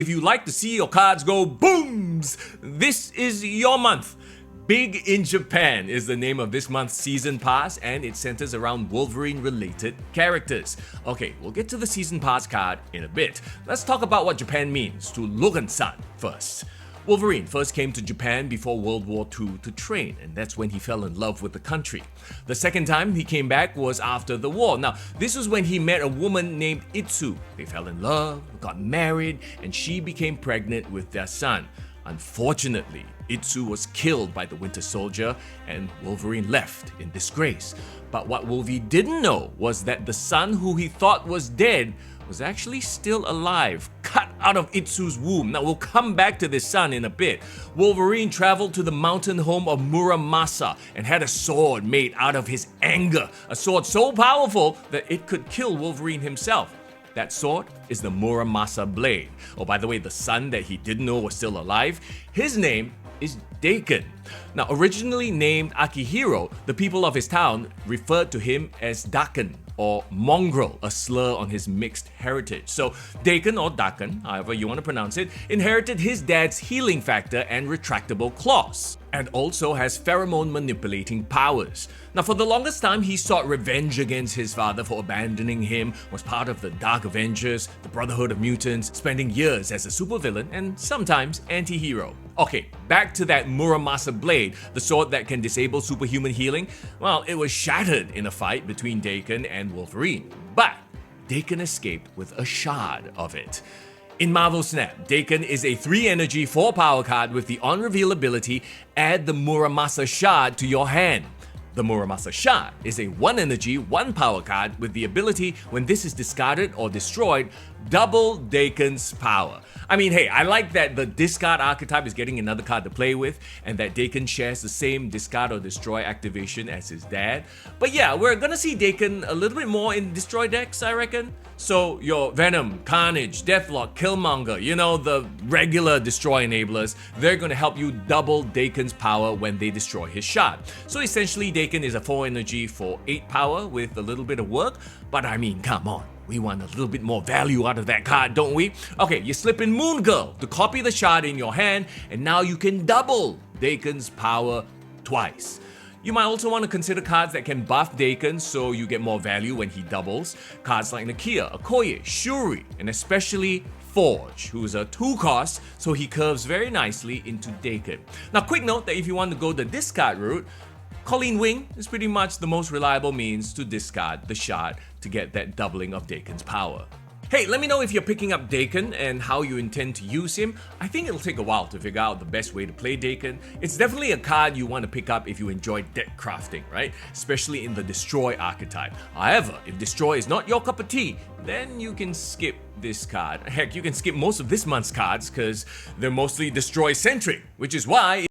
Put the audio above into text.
If you like to see your cards go booms, this is your month. Big in Japan is the name of this month's season pass, and it centers around Wolverine-related characters. Okay, we'll get to the season pass card in a bit. Let's talk about what Japan means to Logan-san first. Wolverine first came to Japan before World War II to train, and that's when he fell in love with the country. The second time he came back was after the war. Now, this was when he met a woman named Itsu. They fell in love, got married, and she became pregnant with their son. Unfortunately, Itsu was killed by the Winter Soldier, and Wolverine left in disgrace. But what Wolvie didn't know was that the son who he thought was dead was actually still alive, cut out of Itsu's womb. Now, we'll come back to this son in a bit. Wolverine traveled to the mountain home of Muramasa and had a sword made out of his anger. A sword so powerful that it could kill Wolverine himself. That sword is the Muramasa blade. Oh, by the way, the son that he didn't know was still alive, his name is Daken. Now, originally named Akihiro, the people of his town referred to him as Daken or mongrel, a slur on his mixed heritage. So Daken or Daken, however you want to pronounce it, inherited his dad's healing factor and retractable claws, and also has pheromone manipulating powers. Now, for the longest time, he sought revenge against his father for abandoning him, was part of the Dark Avengers, the Brotherhood of Mutants, spending years as a supervillain and sometimes anti-hero. Okay, back to that Muramasa blade, the sword that can disable superhuman healing. Well, it was shattered in a fight between Daken and Wolverine, but Daken escaped with a shard of it. In Marvel Snap, Daken is a 3 energy 4 power card with the on-reveal ability, add the Muramasa shard to your hand. The Muramasa shard is a 1 energy 1 power card with the ability, when this is discarded or destroyed, double Daken's power. I mean, hey, I like that the discard archetype is getting another card to play with, and that Daken shares the same discard or destroy activation as his dad. But yeah, we're gonna see Daken a little bit more in destroy decks, I reckon. So your Venom, Carnage, Deathlock, Killmonger, you know, the regular destroy enablers, they're gonna help you double Daken's power when they destroy his shard. So essentially, Daken is a 4 energy for 8 power with a little bit of work, but I mean, come on. We want a little bit more value out of that card, don't we? Okay, you slip in Moon Girl to copy the shard in your hand, and now you can double Daken's power twice. You might also want to consider cards that can buff Daken so you get more value when he doubles. Cards like Nakia, Okoye, Shuri, and especially Forge, who's a 2 cost, so he curves very nicely into Daken. Now, quick note that if you want to go the discard route, Colleen Wing is pretty much the most reliable means to discard the shard to get that doubling of Daken's power. Hey, let me know if you're picking up Daken and how you intend to use him. I think it'll take a while to figure out the best way to play Daken. It's definitely a card you want to pick up if you enjoy deck crafting, right? Especially in the Destroy archetype. However, if Destroy is not your cup of tea, then you can skip this card. Heck, you can skip most of this month's cards because they're mostly Destroy-centric, which is why